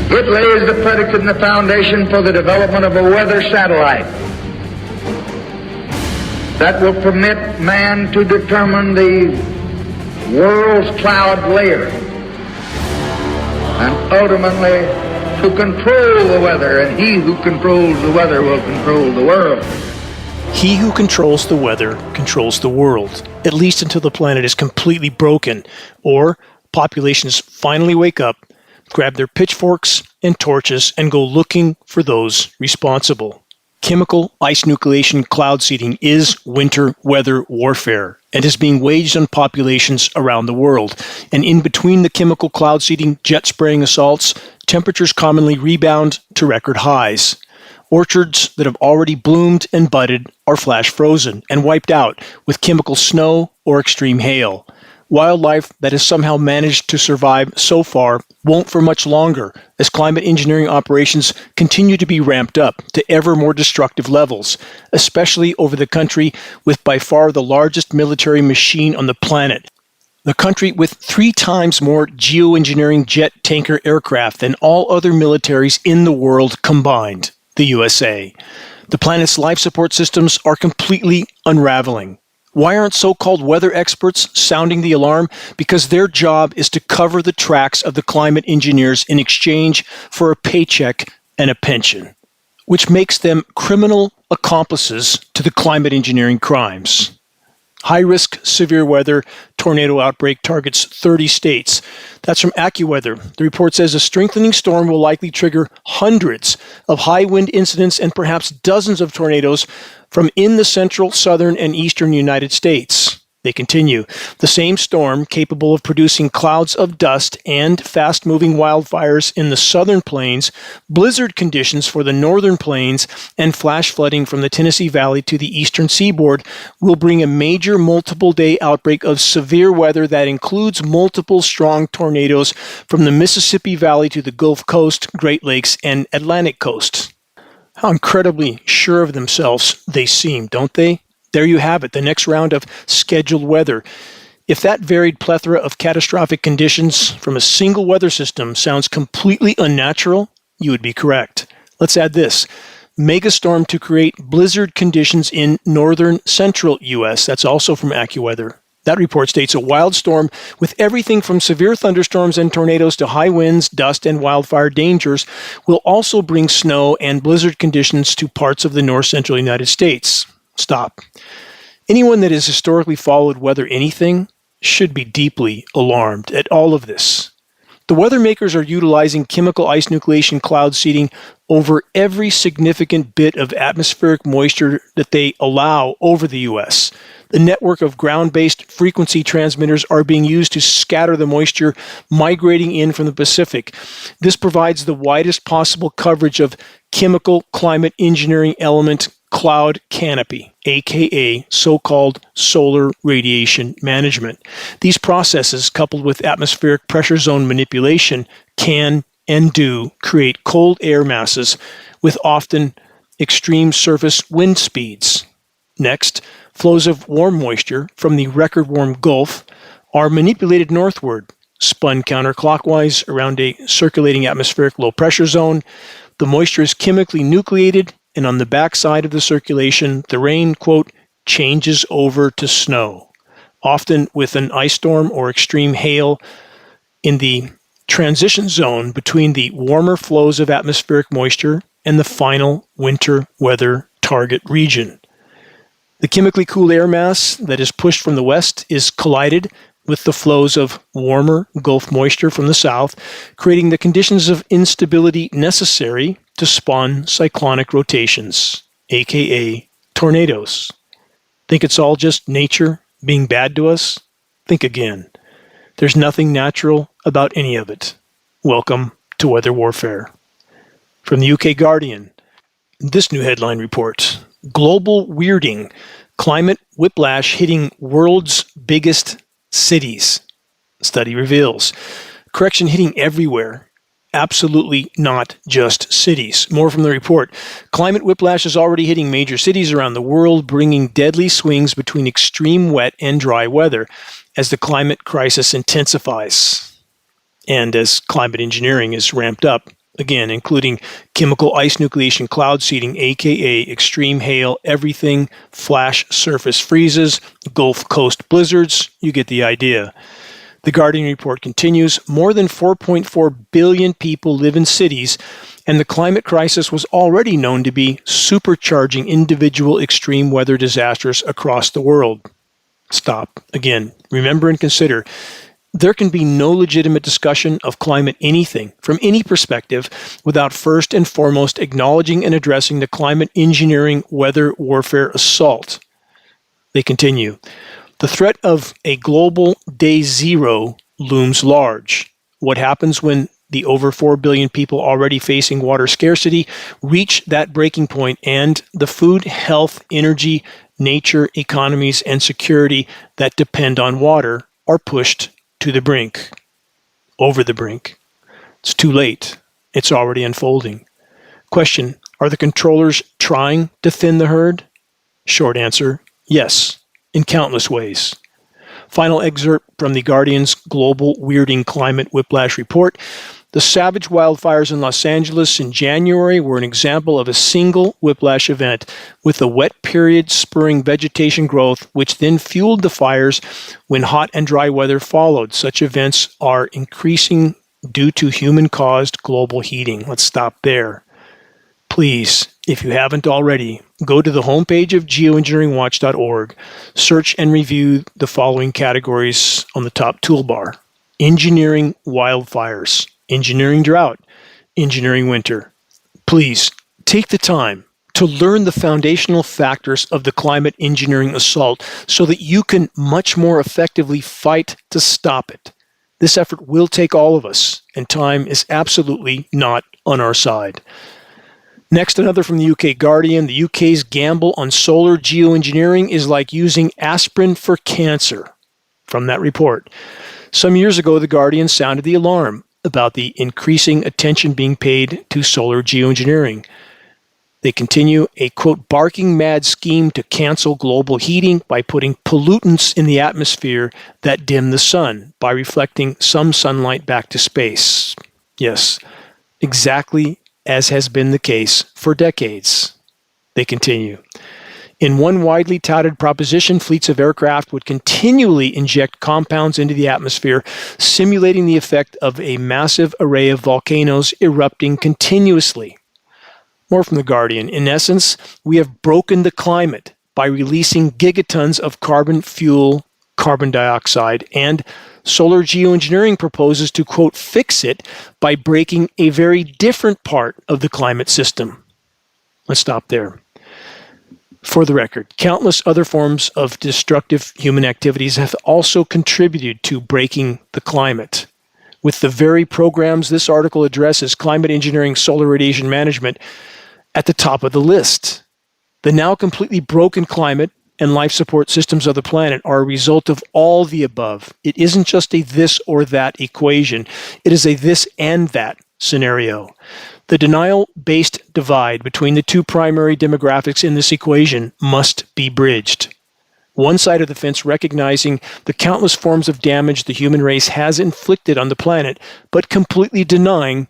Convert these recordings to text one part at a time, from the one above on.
It lays the predicate and the foundation for the development of a weather satellite that will permit man to determine the world's cloud layer and ultimately to control the weather, and he who controls the weather will control the world. He who controls the weather controls the world, at least until the planet is completely broken, or populations finally wake up, grab their pitchforks and torches, and go looking for those responsible. Chemical ice nucleation cloud seeding is winter weather warfare and is being waged on populations around the world. And in between the chemical cloud seeding jet spraying assaults, temperatures commonly rebound to record highs. Orchards that have already bloomed and budded are flash frozen and wiped out with chemical snow or extreme hail. Wildlife that has somehow managed to survive so far won't for much longer as climate engineering operations continue to be ramped up to ever more destructive levels, especially over the country with by far the largest military machine on the planet. The country with 3 times more geoengineering jet tanker aircraft than all other militaries in the world combined, the USA. The planet's life support systems are completely unraveling. Why aren't so-called weather experts sounding the alarm? Because their job is to cover the tracks of the climate engineers in exchange for a paycheck and a pension, which makes them criminal accomplices to the climate engineering crimes. High-risk severe weather tornado outbreak targets 30 states. That's from AccuWeather. The report says a strengthening storm will likely trigger hundreds of high wind incidents and perhaps dozens of tornadoes from in the central, southern, and eastern United States. They continue. The same storm, capable of producing clouds of dust and fast-moving wildfires in the southern plains, blizzard conditions for the northern plains, and flash flooding from the Tennessee Valley to the eastern seaboard, will bring a major multiple-day outbreak of severe weather that includes multiple strong tornadoes from the Mississippi Valley to the Gulf Coast, Great Lakes, and Atlantic coast. How incredibly sure of themselves they seem, don't they? There you have it, the next round of scheduled weather. If that varied plethora of catastrophic conditions from a single weather system sounds completely unnatural, you would be correct. Let's add this. Megastorm to create blizzard conditions in northern central U.S. That's also from AccuWeather. That report states a wild storm with everything from severe thunderstorms and tornadoes to high winds, dust, and wildfire dangers will also bring snow and blizzard conditions to parts of the north central United States. Stop. Anyone that has historically followed weather anything should be deeply alarmed at all of this. The weather makers are utilizing chemical ice nucleation cloud seeding over every significant bit of atmospheric moisture that they allow over the U.S. The network of ground-based frequency transmitters are being used to scatter the moisture migrating in from the Pacific. This provides the widest possible coverage of chemical climate engineering element cloud canopy, aka so-called solar radiation management. These processes, coupled with atmospheric pressure zone manipulation, can and do create cold air masses with often extreme surface wind speeds. Next, flows of warm moisture from the record warm Gulf are manipulated northward, spun counterclockwise around a circulating atmospheric low pressure zone. The moisture is chemically nucleated, and on the backside of the circulation, the rain, quote, changes over to snow, often with an ice storm or extreme hail in the transition zone between the warmer flows of atmospheric moisture and the final winter weather target region. The chemically cool air mass that is pushed from the west is collided with the flows of warmer Gulf moisture from the south, creating the conditions of instability necessary to spawn cyclonic rotations, aka tornadoes. Think it's all just nature being bad to us? Think again. There's nothing natural about any of it. Welcome to weather warfare. From the UK Guardian, this new headline report: global weirding, climate whiplash hitting world's biggest cities. Study reveals. Correction, hitting everywhere. Absolutely not just cities. More from the report. Climate whiplash is already hitting major cities around the world, bringing deadly swings between extreme wet and dry weather as the climate crisis intensifies and as climate engineering is ramped up again, including chemical ice nucleation cloud seeding, aka extreme hail, everything, flash surface freezes, Gulf Coast blizzards, you get the idea. The Guardian report continues, more than 4.4 billion people live in cities, and the climate crisis was already known to be supercharging individual extreme weather disasters across the world. Stop. Again, remember and consider, there can be no legitimate discussion of climate anything from any perspective without first and foremost acknowledging and addressing the climate engineering weather warfare assault. They continue. The threat of a global day zero looms large. What happens when the over 4 billion people already facing water scarcity reach that breaking point and the food, health, energy, nature, economies, and security that depend on water are pushed to the brink, over the brink? It's too late. It's already unfolding. Question, are the controllers trying to thin the herd? Short answer, yes, in countless ways. Final excerpt from the Guardian's Global Weirding Climate Whiplash Report. The savage wildfires in Los Angeles in January were an example of a single whiplash event, with the wet period spurring vegetation growth, which then fueled the fires when hot and dry weather followed. Such events are increasing due to human-caused global heating. Let's stop there. Please, if you haven't already, go to the homepage of geoengineeringwatch.org, search and review the following categories on the top toolbar. Engineering wildfires, engineering drought, engineering winter. Please, take the time to learn the foundational factors of the climate engineering assault so that you can much more effectively fight to stop it. This effort will take all of us, and time is absolutely not on our side. Next, another from the UK Guardian. The UK's gamble on solar geoengineering is like using aspirin for cancer. From that report. Some years ago, the Guardian sounded the alarm about the increasing attention being paid to solar geoengineering. They continue a, quote, barking mad scheme to cancel global heating by putting pollutants in the atmosphere that dim the sun by reflecting some sunlight back to space. Yes, exactly as has been the case for decades. They continue. In one widely touted proposition, fleets of aircraft would continually inject compounds into the atmosphere, simulating the effect of a massive array of volcanoes erupting continuously. More from The Guardian. In essence, we have broken the climate by releasing gigatons of carbon fuel, carbon dioxide, and solar geoengineering proposes to, quote, fix it by breaking a very different part of the climate system. Let's stop there. For the record, countless other forms of destructive human activities have also contributed to breaking the climate. With the very programs this article addresses, climate engineering, solar radiation management, at the top of the list. The now completely broken climate and life support systems of the planet are a result of all the above. It isn't just a this or that equation. It is a this and that scenario. The denial-based divide between the two primary demographics in this equation must be bridged. One side of the fence recognizing the countless forms of damage the human race has inflicted on the planet, but completely denying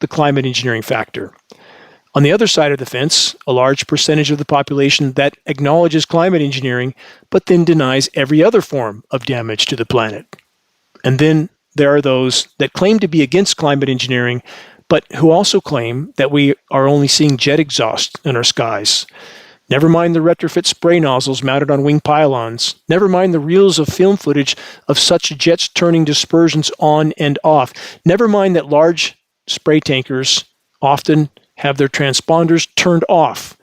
the climate engineering factor. On the other side of the fence, a large percentage of the population that acknowledges climate engineering, but then denies every other form of damage to the planet. And then there are those that claim to be against climate engineering, but who also claim that we are only seeing jet exhaust in our skies. Never mind the retrofit spray nozzles mounted on wing pylons. Never mind the reels of film footage of such jets turning dispersions on and off. Never mind that large spray tankers often have their transponders turned off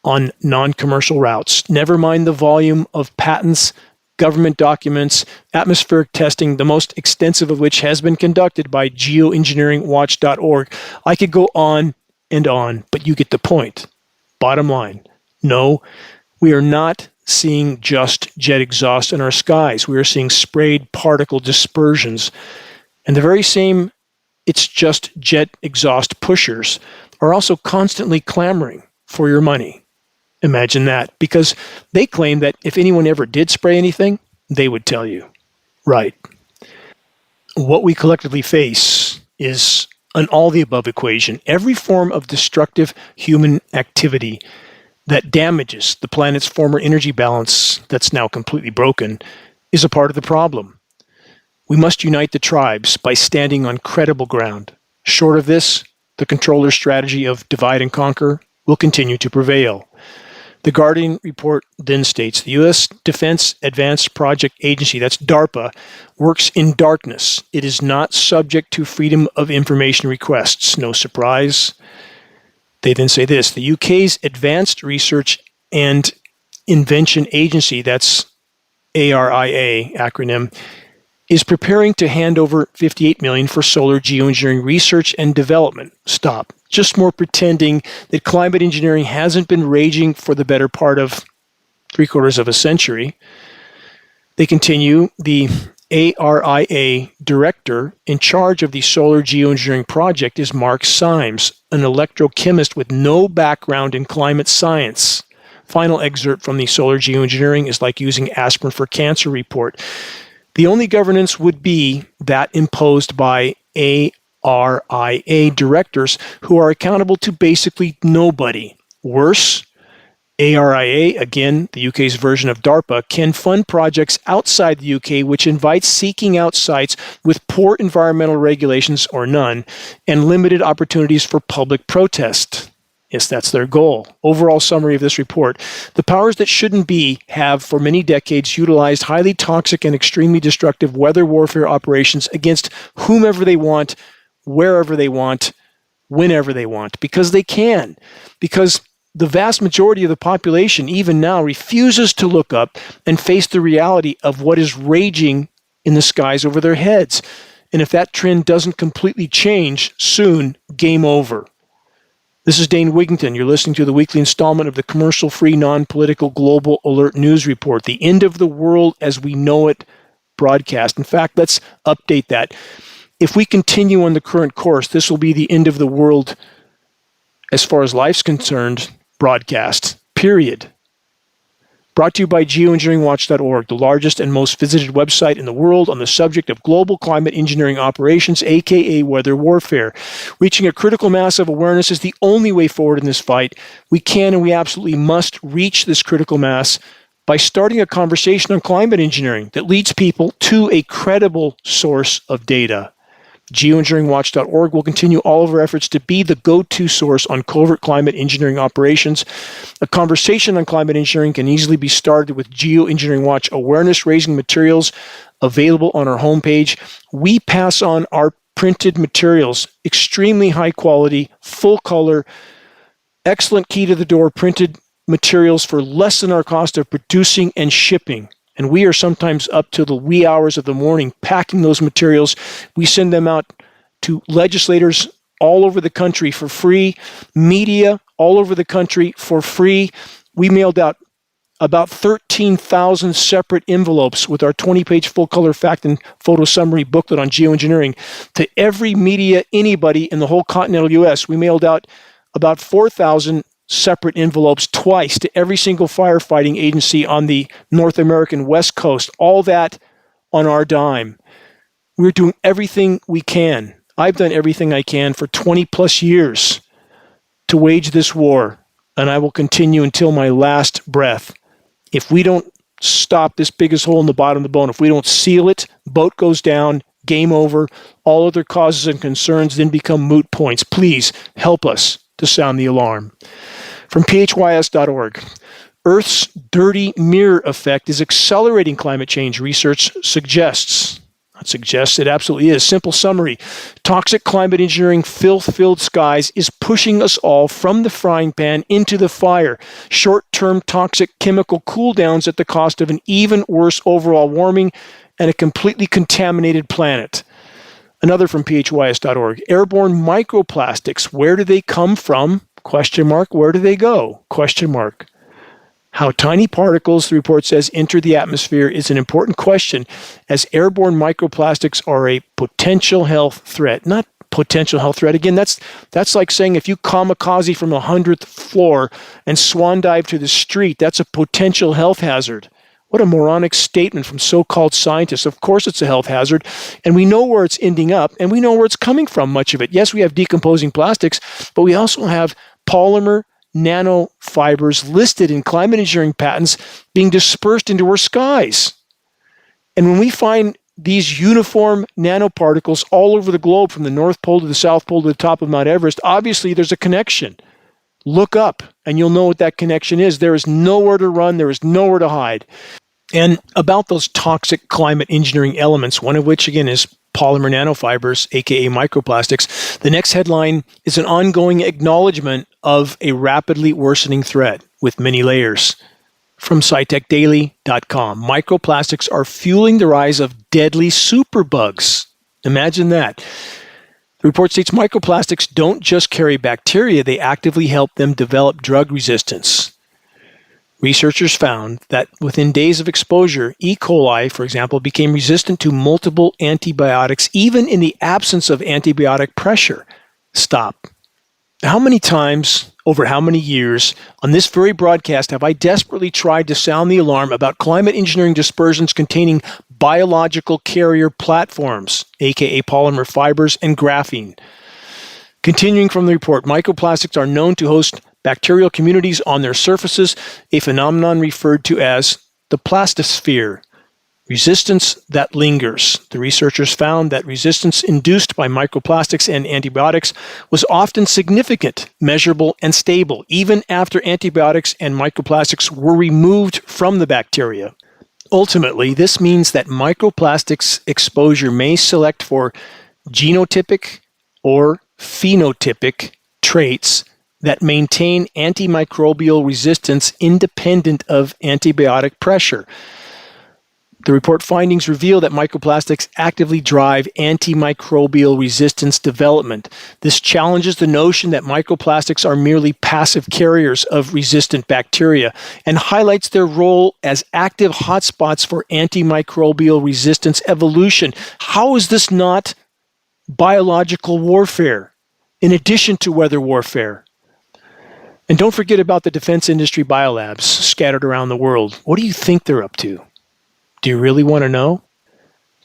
on non-commercial routes. Never mind the volume of patents, government documents, atmospheric testing, the most extensive of which has been conducted by geoengineeringwatch.org. I could go on and on, but you get the point. Bottom line, no, we are not seeing just jet exhaust in our skies. We are seeing sprayed particle dispersions. And the very same it's just jet exhaust pushers are also constantly clamoring for your money. Imagine that, because they claim that if anyone ever did spray anything, they would tell you. Right. What we collectively face is an all the above equation. Every form of destructive human activity that damages the planet's former energy balance that's now completely broken is a part of the problem. We must unite the tribes by standing on credible ground. Short of this, the controller's strategy of divide and conquer will continue to prevail. The Guardian report then states the U.S. Defense Advanced Project Agency, that's DARPA, works in darkness. It is not subject to freedom of information requests. No surprise. They then say this, the UK's Advanced Research and Invention Agency, that's ARIA acronym, is preparing to hand over $58 million for solar geoengineering research and development. Stop. Just more pretending that climate engineering hasn't been raging for the better part of 3/4 of a century. They continue, the ARIA director in charge of the solar geoengineering project is Mark Symes, an electrochemist with no background in climate science. Final excerpt from the solar geoengineering is like using aspirin for cancer report. The only governance would be that imposed by ARIA directors who are accountable to basically nobody. Worse, ARIA, again, the UK's version of DARPA, can fund projects outside the UK which invites seeking out sites with poor environmental regulations or none and limited opportunities for public protest. Yes, that's their goal. Overall summary of this report. The powers that shouldn't be have for many decades utilized highly toxic and extremely destructive weather warfare operations against whomever they want, wherever they want, whenever they want, because they can. Because the vast majority of the population, even now, refuses to look up and face the reality of what is raging in the skies over their heads. And if that trend doesn't completely change soon, game over. This is Dane Wigington. You're listening to the weekly installment of the commercial-free, non-political Global Alert News Report, the end of the world as we know it broadcast. In fact, let's update that. If we continue on the current course, this will be the end of the world as far as life's concerned broadcast, period. Brought to you by Geoengineeringwatch.org, the largest and most visited website in the world on the subject of global climate engineering operations, aka weather warfare. Reaching a critical mass of awareness is the only way forward in this fight. We can and we absolutely must reach this critical mass by starting a conversation on climate engineering that leads people to a credible source of data. Geoengineeringwatch.org will continue all of our efforts to be the go-to source on covert climate engineering operations. A conversation on climate engineering can easily be started with Geoengineering Watch awareness-raising materials available on our homepage. We pass on our printed materials, extremely high quality, full color, excellent key to the door printed materials for less than our cost of producing and shipping. And we are sometimes up to the wee hours of the morning packing those materials. We send them out to legislators all over the country for free, media all over the country for free. We mailed out about 13,000 separate envelopes with our 20-page full-color fact and photo summary booklet on geoengineering to every media, anybody in the whole continental U.S. We mailed out about 4,000 separate envelopes twice to every single firefighting agency on the North American West Coast, all that on our dime. We're doing everything we can. I've done everything I can for 20 plus years to wage this war, and I will continue until my last breath. If we don't stop this biggest hole in the bottom of the boat, if we don't seal it, boat goes down, game over, all other causes and concerns then become moot points. Please help us to sound the alarm. From phys.org, Earth's dirty mirror effect is accelerating climate change, research suggests. Not suggests, it absolutely is. Simple summary. Toxic climate engineering, filth-filled skies is pushing us all from the frying pan into the fire. Short-term toxic chemical cooldowns at the cost of an even worse overall warming and a completely contaminated planet. Another from phys.org. Airborne microplastics, where do they come from? Question mark. Where do they go? Question mark. How tiny particles, the report says, enter the atmosphere is an important question, as airborne microplastics are a potential health threat. Not potential health threat. Again, that's like saying if you kamikaze from the 100th floor and swan dive to the street, that's a potential health hazard. What a moronic statement from so-called scientists. Of course it's a health hazard, and we know where it's ending up, and we know where it's coming from, much of it. Yes, we have decomposing plastics, but we also have polymer nanofibers listed in climate engineering patents being dispersed into our skies. And when we find these uniform nanoparticles all over the globe, from the North Pole to the South Pole to the top of Mount Everest, obviously there's a connection. Look up, and you'll know what that connection is. There is nowhere to run. There is nowhere to hide. And about those toxic climate engineering elements, one of which, again, is polymer nanofibers, aka microplastics, the next headline is an ongoing acknowledgement of a rapidly worsening threat with many layers. From SciTechDaily.com, microplastics are fueling the rise of deadly superbugs. Imagine that. The report states microplastics don't just carry bacteria, they actively help them develop drug resistance. Researchers found that within days of exposure, E. coli, for example, became resistant to multiple antibiotics, even in the absence of antibiotic pressure. Stop. How many times, over how many years, on this very broadcast have I desperately tried to sound the alarm about climate engineering dispersions containing biological carrier platforms, aka polymer fibers and graphene? Continuing from the report, microplastics are known to host bacterial communities on their surfaces, a phenomenon referred to as the plastosphere. Resistance that lingers. The researchers found that resistance induced by microplastics and antibiotics was often significant, measurable, and stable, even after antibiotics and microplastics were removed from the bacteria. Ultimately, this means that microplastics exposure may select for genotypic or phenotypic traits that maintain antimicrobial resistance independent of antibiotic pressure. The report findings reveal that microplastics actively drive antimicrobial resistance development. This challenges the notion that microplastics are merely passive carriers of resistant bacteria and highlights their role as active hotspots for antimicrobial resistance evolution. How is this not biological warfare in addition to weather warfare? And don't forget about the defense industry biolabs scattered around the world. What do you think they're up to? Do you really want to know?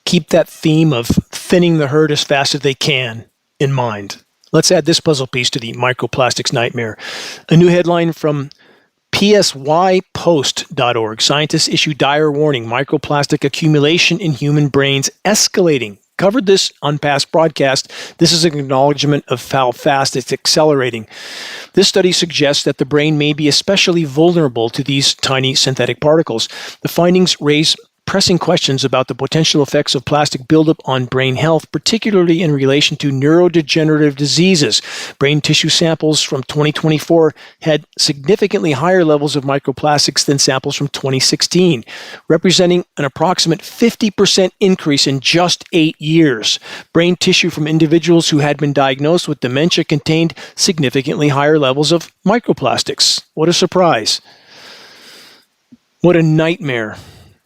Keep that theme of thinning the herd as fast as they can in mind. Let's add this puzzle piece to the microplastics nightmare. A new headline from psypost.org. Scientists issue dire warning, microplastic accumulation in human brains escalating. Covered this on past broadcasts. This is an acknowledgement of how fast it's accelerating. This study suggests that the brain may be especially vulnerable to these tiny synthetic particles. The findings raise pressing questions about the potential effects of plastic buildup on brain health, particularly in relation to neurodegenerative diseases. Brain tissue samples from 2024 had significantly higher levels of microplastics than samples from 2016, representing an approximate 50% increase in just 8 years. Brain tissue from individuals who had been diagnosed with dementia contained significantly higher levels of microplastics. What a surprise. What a nightmare.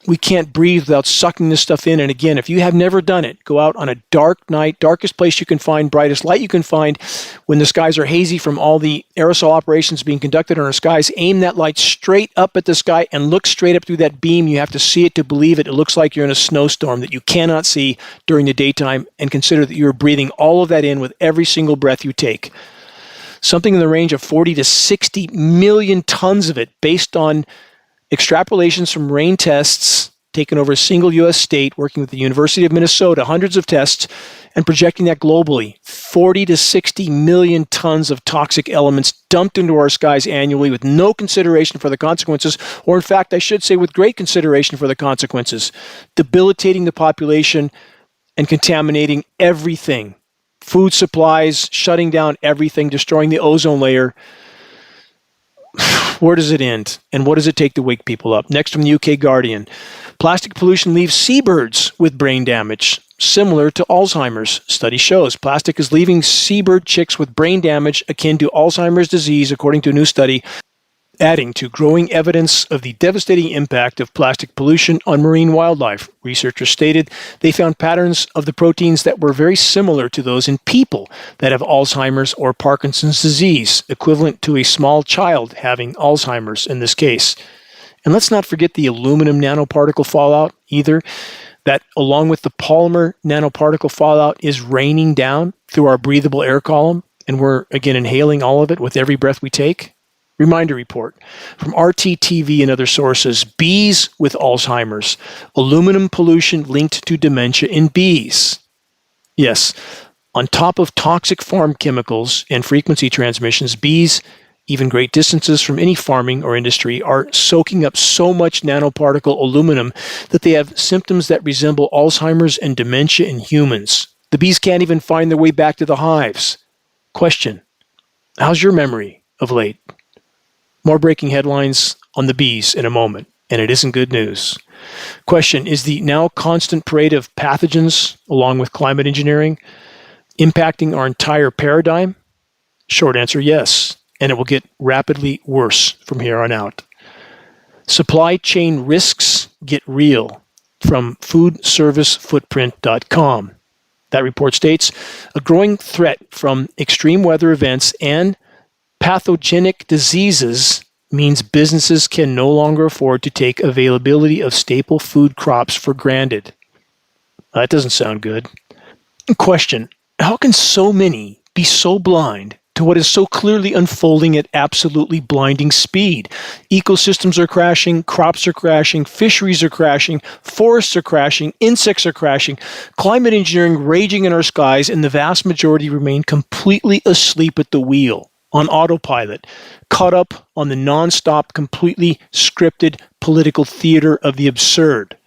We can't breathe without sucking this stuff in. And again, if you have never done it, go out on a dark night, darkest place you can find, brightest light you can find, when the skies are hazy from all the aerosol operations being conducted on our skies. Aim that light straight up at the sky and look straight up through that beam. You have to see it to believe it. It looks like you're in a snowstorm that you cannot see during the daytime, and consider that you're breathing all of that in with every single breath you take. Something in the range of 40 to 60 million tons of it, based on extrapolations from rain tests taken over a single U.S. state, working with the University of Minnesota, hundreds of tests, and projecting that globally. 40 to 60 million tons of toxic elements dumped into our skies annually with no consideration for the consequences, or in fact, I should say with great consideration for the consequences, debilitating the population and contaminating everything. Food supplies, shutting down everything, destroying the ozone layer. Where does it end? And what does it take to wake people up? Next from the UK Guardian. Plastic pollution leaves seabirds with brain damage, similar to Alzheimer's. Study shows plastic is leaving seabird chicks with brain damage akin to Alzheimer's disease, according to a new study, adding to growing evidence of the devastating impact of plastic pollution on marine wildlife. Researchers stated they found patterns of the proteins that were very similar to those in people that have Alzheimer's or Parkinson's disease, equivalent to a small child having Alzheimer's in this case. And let's not forget the aluminum nanoparticle fallout either. That, along with the polymer nanoparticle fallout, is raining down through our breathable air column, and we're, again, inhaling all of it with every breath we take. Reminder report from RTTV and other sources: bees with Alzheimer's, aluminum pollution linked to dementia in bees. Yes, on top of toxic farm chemicals and frequency transmissions, bees, even great distances from any farming or industry, are soaking up so much nanoparticle aluminum that they have symptoms that resemble Alzheimer's and dementia in humans. The bees can't even find their way back to the hives. Question: how's your memory of late? More breaking headlines on the bees in a moment, and it isn't good news. Question: is the now constant parade of pathogens, along with climate engineering, impacting our entire paradigm? Short answer: yes. And it will get rapidly worse from here on out. Supply chain risks get real, from foodservicefootprint.com. That report states, a growing threat from extreme weather events and pathogenic diseases means businesses can no longer afford to take availability of staple food crops for granted. That doesn't sound good. Question: how can so many be so blind to what is so clearly unfolding at absolutely blinding speed? Ecosystems are crashing, crops are crashing, fisheries are crashing, forests are crashing, insects are crashing, climate engineering raging in our skies, and the vast majority remain completely asleep at the wheel, on autopilot, caught up on the nonstop, completely scripted political theater of the absurd.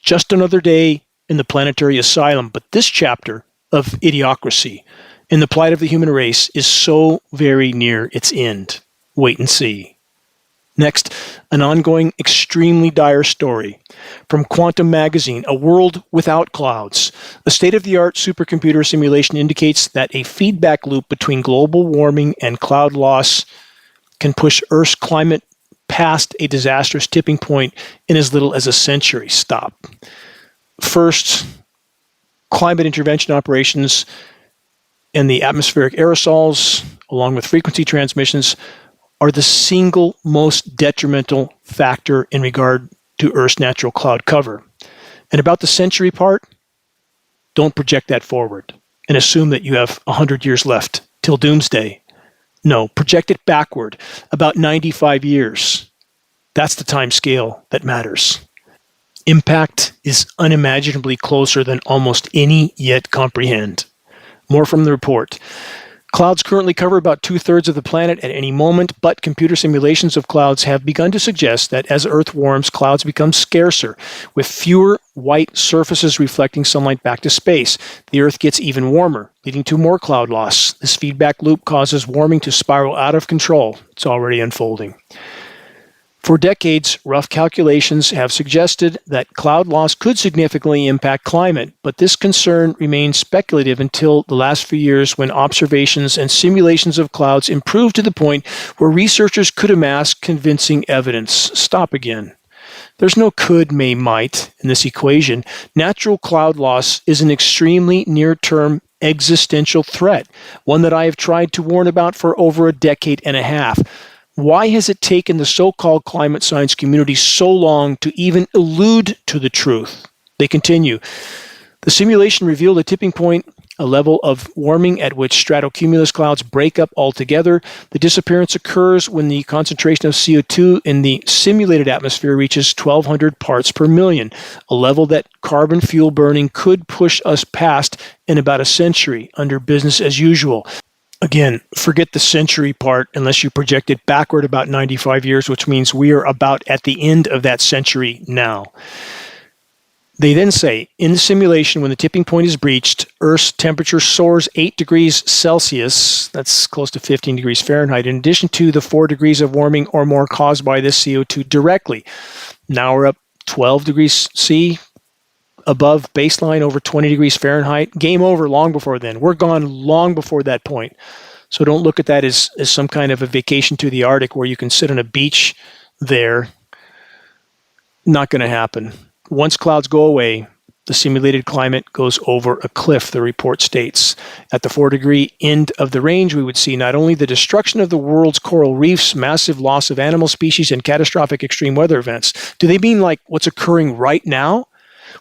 Just another day in the planetary asylum, but this chapter of idiocracy and the plight of the human race is so very near its end. Wait and see. Next, an ongoing, extremely dire story from Quantum Magazine, A World Without Clouds. A state-of-the-art supercomputer simulation indicates that a feedback loop between global warming and cloud loss can push Earth's climate past a disastrous tipping point in as little as a century. Stop. First, climate intervention operations and the atmospheric aerosols, along with frequency transmissions, are the single most detrimental factor in regard to Earth's natural cloud cover. And about the century part, don't project that forward and assume that you have 100 years left till doomsday. No, project it backward, about 95 years. That's the time scale that matters. Impact is unimaginably closer than almost any yet comprehend. More from the report. Clouds currently cover about 2/3 of the planet at any moment, but computer simulations of clouds have begun to suggest that as Earth warms, clouds become scarcer, with fewer white surfaces reflecting sunlight back to space. The Earth gets even warmer, leading to more cloud loss. This feedback loop causes warming to spiral out of control. It's already unfolding. For decades, rough calculations have suggested that cloud loss could significantly impact climate, but this concern remains speculative until the last few years, when observations and simulations of clouds improved to the point where researchers could amass convincing evidence. Stop again. There's no could, may, might in this equation. Natural cloud loss is an extremely near-term existential threat, one that I have tried to warn about for over a decade and a half. Why has it taken the so-called climate science community so long to even allude to the truth? They continue. The simulation revealed a tipping point, a level of warming at which stratocumulus clouds break up altogether. The disappearance occurs when the concentration of CO2 in the simulated atmosphere reaches 1,200 parts per million, a level that carbon fuel burning could push us past in about a century under business as usual. Again, forget the century part unless you project it backward about 95 years, which means we are about at the end of that century now. They then say, in the simulation, when the tipping point is breached, Earth's temperature soars 8 degrees Celsius, that's close to 15 degrees Fahrenheit, in addition to the 4 degrees of warming or more caused by this CO2 directly. Now we're up 12 degrees C, above baseline, over 20 degrees Fahrenheit. Game over long before then. We're gone long before that point. So don't look at that as some kind of a vacation to the Arctic where you can sit on a beach there. Not going to happen. Once clouds go away, The simulated climate goes over a cliff, the report states. At the 4-degree end of the range, we would see not only the destruction of the world's coral reefs, massive loss of animal species, and catastrophic extreme weather events. Do they mean like what's occurring right now?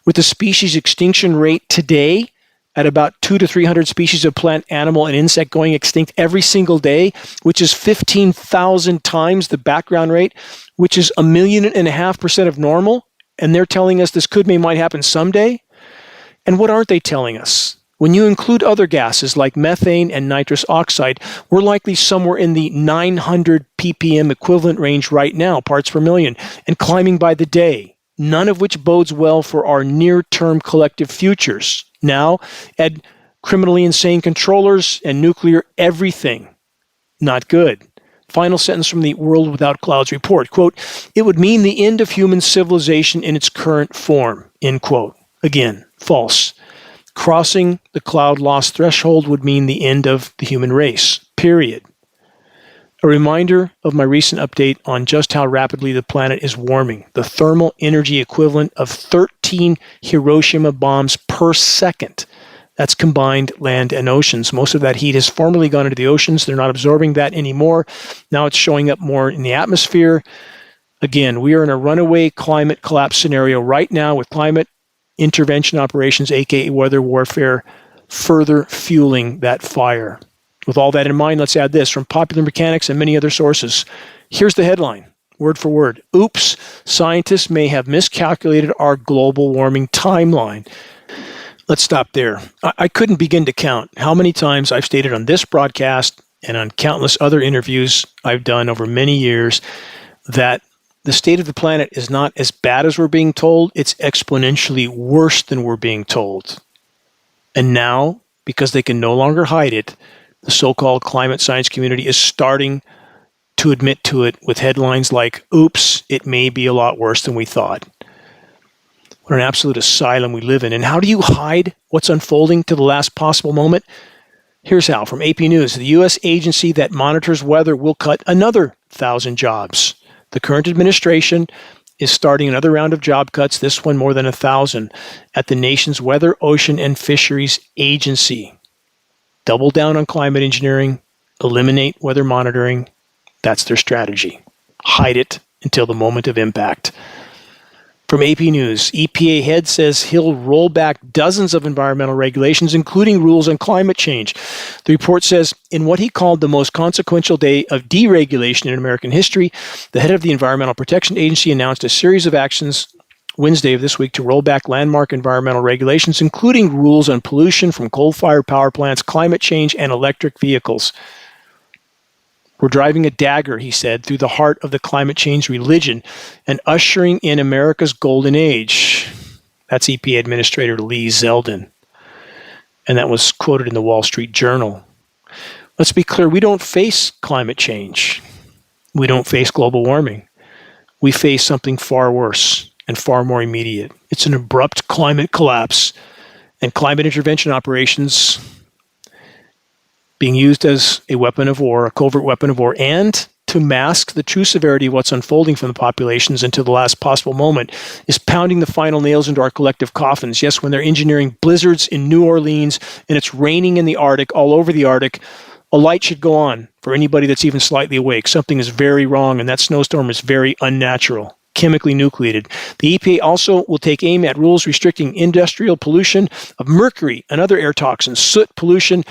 With the species extinction rate today at about 200 to 300 species of plant, animal, and insect going extinct every single day, which is 15,000 times the background rate, which is 1.5 million% of normal. And they're telling us this might happen someday? And what aren't they telling us? When you include other gases like methane and nitrous oxide, we're likely somewhere in the 900 ppm equivalent range right now, parts per million, and climbing by the day, none of which bodes well for our near-term collective futures. Now, add criminally insane controllers and nuclear everything. Not good. Final sentence from the World Without Clouds report, quote, "It would mean the end of human civilization in its current form," end quote. Again, false. Crossing the cloud loss threshold would mean the end of the human race, period. A reminder of my recent update on just how rapidly the planet is warming. The thermal energy equivalent of 13 Hiroshima bombs per second. That's combined land and oceans. Most of that heat has formerly gone into the oceans. They're not absorbing that anymore. Now it's showing up more in the atmosphere. Again, we are in a runaway climate collapse scenario right now with climate intervention operations, aka weather warfare, further fueling that fire. With all that in mind, let's add this from Popular Mechanics and many other sources. Here's the headline, word for word. Oops, scientists may have miscalculated our global warming timeline. Let's stop there. I couldn't begin to count how many times I've stated on this broadcast and on countless other interviews I've done over many years that the state of the planet is not as bad as we're being told. It's exponentially worse than we're being told. And now, because they can no longer hide it, the so-called climate science community is starting to admit to it with headlines like, "Oops, it may be a lot worse than we thought." What an absolute asylum we live in. And how do you hide what's unfolding to the last possible moment? Here's how. From AP News, the U.S. agency that monitors weather will cut another 1,000 jobs. The current administration is starting another round of job cuts, this one more than 1,000, at the nation's Weather, Ocean, and Fisheries Agency. Double down on climate engineering, eliminate weather monitoring. That's their strategy. Hide it until the moment of impact. From AP News, EPA head says he'll roll back dozens of environmental regulations, including rules on climate change. The report says, in what he called the most consequential day of deregulation in American history, the head of the Environmental Protection Agency announced a series of actions Wednesday of this week to roll back landmark environmental regulations, including rules on pollution from coal-fired power plants, climate change, and electric vehicles. We're driving a dagger, he said, through the heart of the climate change religion and ushering in America's golden age. That's EPA Administrator Lee Zeldin. And that was quoted in the Wall Street Journal. Let's be clear, we don't face climate change. We don't face global warming. We face something far worse and far more immediate. It's an abrupt climate collapse and climate intervention operations being used as a weapon of war, a covert weapon of war, and to mask the true severity of what's unfolding from the populations until the last possible moment is pounding the final nails into our collective coffins. Yes, when they're engineering blizzards in New Orleans and it's raining in the Arctic, all over the Arctic, a light should go on for anybody that's even slightly awake. Something is very wrong, and that snowstorm is very unnatural, chemically nucleated. The EPA also will take aim at rules restricting industrial pollution of mercury and other air toxins, soot pollution,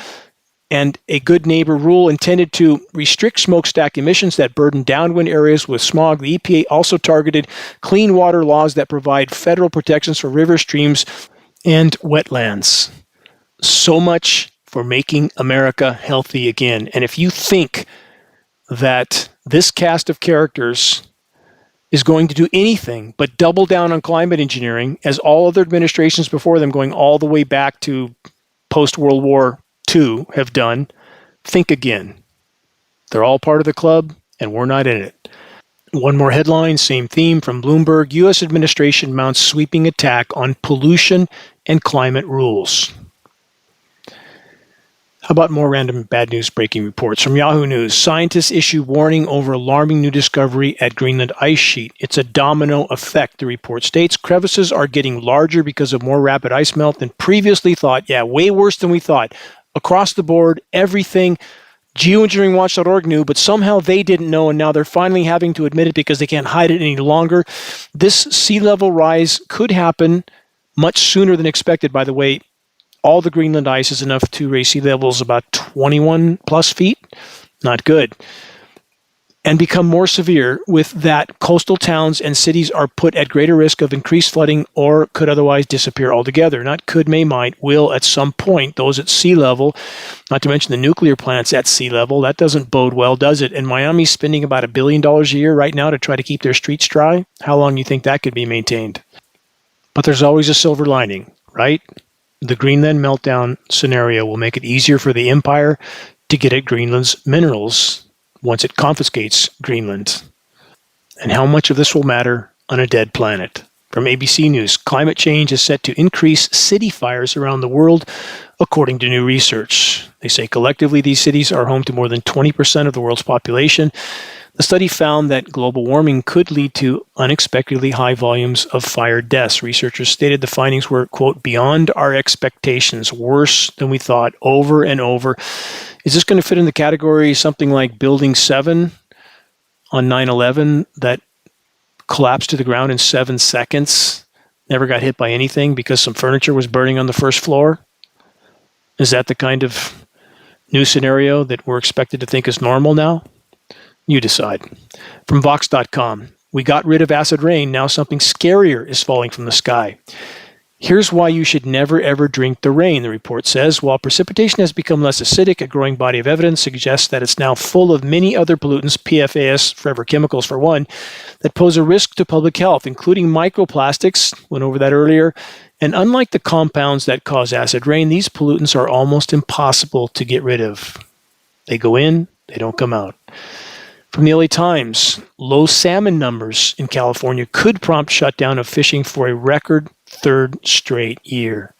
and a good neighbor rule intended to restrict smokestack emissions that burden downwind areas with smog. The EPA also targeted clean water laws that provide federal protections for rivers, streams, and wetlands. So much for making America healthy again. And if you think that this cast of characters is going to do anything but double down on climate engineering, as all other administrations before them, going all the way back to post-World War II have done, think again. They're all part of the club, and we're not in it. One more headline, same theme from Bloomberg. U.S. administration mounts sweeping attack on pollution and climate rules. How about more random bad news breaking reports from Yahoo News? Scientists issue warning over alarming new discovery at Greenland ice sheet. It's a domino effect, the report states. Crevices are getting larger because of more rapid ice melt than previously thought. Yeah, way worse than we thought. Across the board, everything. Geoengineeringwatch.org knew, but somehow they didn't know, and now they're finally having to admit it because they can't hide it any longer. This sea level rise could happen much sooner than expected, by the way. All the Greenland ice is enough to raise sea levels about 21 plus feet. Not good. And become more severe with that. Coastal towns and cities are put at greater risk of increased flooding or could otherwise disappear altogether. Not could, may, might, will at some point. Those at sea level, not to mention the nuclear plants at sea level. That doesn't bode well, does it? And Miami's spending about $1 billion a year right now to try to keep their streets dry. How long do you think that could be maintained? But there's always a silver lining, right? The Greenland meltdown scenario will make it easier for the empire to get at Greenland's minerals once it confiscates Greenland. And how much of this will matter on a dead planet? From ABC News, climate change is set to increase city fires around the world, according to new research. They say collectively these cities are home to more than 20% of the world's population. The study found that global warming could lead to unexpectedly high volumes of fire deaths. Researchers stated the findings were, quote, beyond our expectations, worse than we thought, over and over. Is this going to fit in the category something like Building 7 on 9/11 that collapsed to the ground in 7 seconds, never got hit by anything because some furniture was burning on the first floor? Is that the kind of new scenario that we're expected to think is normal now? You decide. From Vox.com, we got rid of acid rain. Now something scarier is falling from the sky. Here's why you should never, ever drink the rain, the report says. While precipitation has become less acidic, a growing body of evidence suggests that it's now full of many other pollutants, PFAS, forever chemicals for one, that pose a risk to public health, including microplastics, went over that earlier. And unlike the compounds that cause acid rain, these pollutants are almost impossible to get rid of. They go in, they don't come out. From the LA Times, low salmon numbers in California could prompt shutdown of fishing for a record third straight year.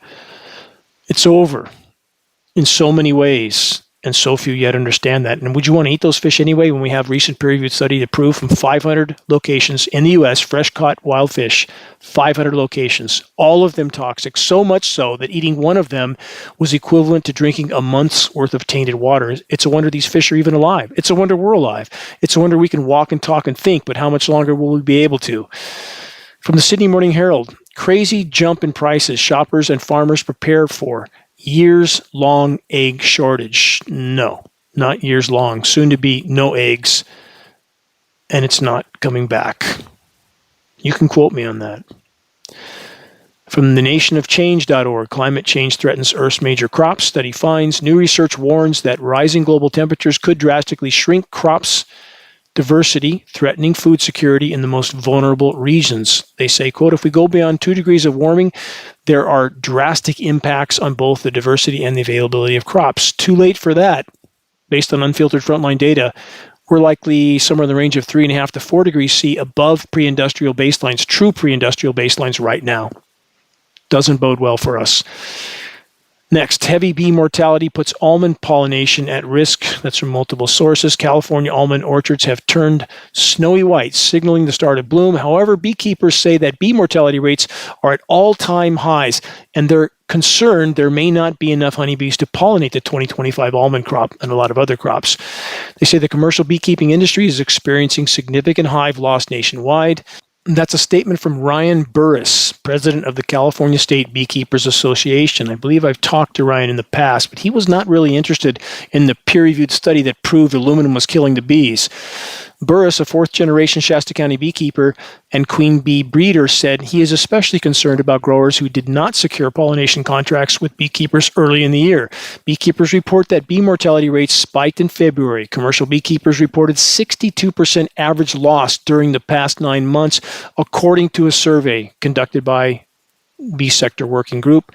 It's over in so many ways, and so few yet understand that. And would you want to eat those fish anyway when we have recent peer-reviewed study to prove from 500 locations in the U.S., fresh-caught wild fish, 500 locations, all of them toxic, so much so that eating one of them was equivalent to drinking a month's worth of tainted water. It's a wonder these fish are even alive. It's a wonder we're alive. It's a wonder we can walk and talk and think, but how much longer will we be able to? From the Sydney Morning Herald, crazy jump in prices shoppers and farmers prepare for. Years-long egg shortage. No, not years-long. Soon to be no eggs, and it's not coming back. You can quote me on that. From thenationofchange.org, climate change threatens Earth's major crops. Study finds new research warns that rising global temperatures could drastically shrink crops diversity, threatening food security in the most vulnerable regions. They say, quote, if we go beyond 2 degrees of warming, there are drastic impacts on both the diversity and the availability of crops. Too late for that. Based on unfiltered frontline data, we're likely somewhere in the range of 3.5 to 4 degrees C above pre-industrial baselines, true pre-industrial baselines right now. Doesn't bode well for us. Next, heavy bee mortality puts almond pollination at risk. That's from multiple sources. California almond orchards have turned snowy white, signaling the start of bloom. However, beekeepers say that bee mortality rates are at all-time highs, and they're concerned there may not be enough honeybees to pollinate the 2025 almond crop and a lot of other crops. They say the commercial beekeeping industry is experiencing significant hive loss nationwide. That's a statement from Ryan Burris, president of the California State Beekeepers Association. I believe I've talked to Ryan in the past, but he was not really interested in the peer-reviewed study that proved aluminum was killing the bees. Burris, a fourth-generation Shasta County beekeeper and queen bee breeder, said he is especially concerned about growers who did not secure pollination contracts with beekeepers early in the year. Beekeepers report that bee mortality rates spiked in February. Commercial beekeepers reported 62% average loss during the past 9 months, according to a survey conducted by Bee Sector Working Group.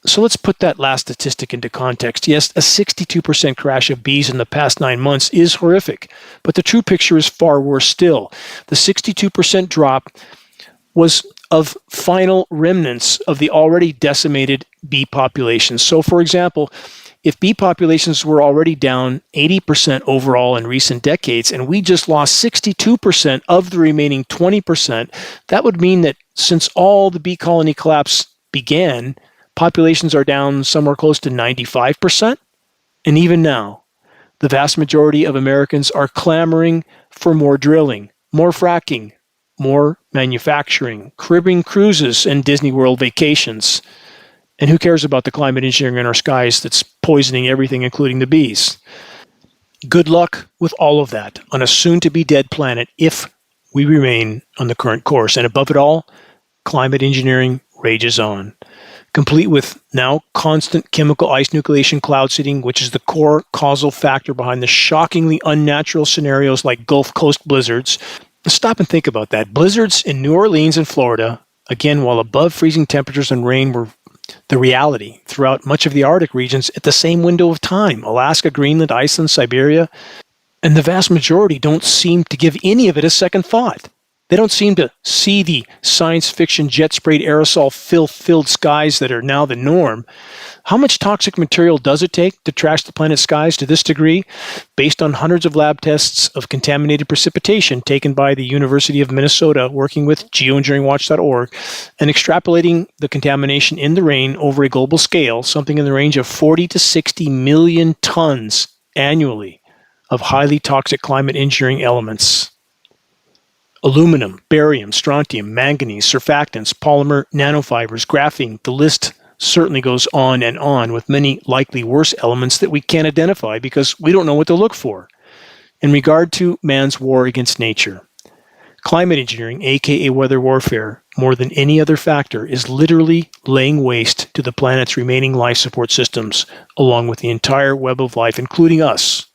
So let's put that last statistic into context. Yes, a 62% crash of bees in the past 9 months is horrific, but the true picture is far worse still. The 62% drop was of final remnants of the already decimated bee population. So, for example, if bee populations were already down 80% overall in recent decades, and we just lost 62% of the remaining 20%, that would mean that since all the bee colony collapse began, populations are down somewhere close to 95%. And even now, the vast majority of Americans are clamoring for more drilling, more fracking, more manufacturing, Caribbean cruises, and Disney World vacations. And who cares about the climate engineering in our skies that's poisoning everything, including the bees? Good luck with all of that on a soon-to-be-dead planet if we remain on the current course. And above it all, climate engineering rages on, complete with now constant chemical ice nucleation cloud seeding, which is the core causal factor behind the shockingly unnatural scenarios like Gulf Coast blizzards. Stop and think about that. Blizzards in New Orleans and Florida, again, while above freezing temperatures and rain were the reality throughout much of the Arctic regions at the same window of time. Alaska, Greenland, Iceland, Siberia, and the vast majority don't seem to give any of it a second thought. They don't seem to see the science fiction jet-sprayed aerosol filth-filled skies that are now the norm. How much toxic material does it take to trash the planet's skies to this degree? Based on hundreds of lab tests of contaminated precipitation taken by the University of Minnesota, working with Geoengineeringwatch.org, and extrapolating the contamination in the rain over a global scale, something in the range of 40 to 60 million tons annually of highly toxic climate engineering elements. Aluminum, barium, strontium, manganese, surfactants, polymer nanofibers, graphene, the list certainly goes on with many likely worse elements that we can't identify because we don't know what to look for. In regard to man's war against nature, climate engineering, aka weather warfare, more than any other factor, is literally laying waste to the planet's remaining life support systems, along with the entire web of life, including us.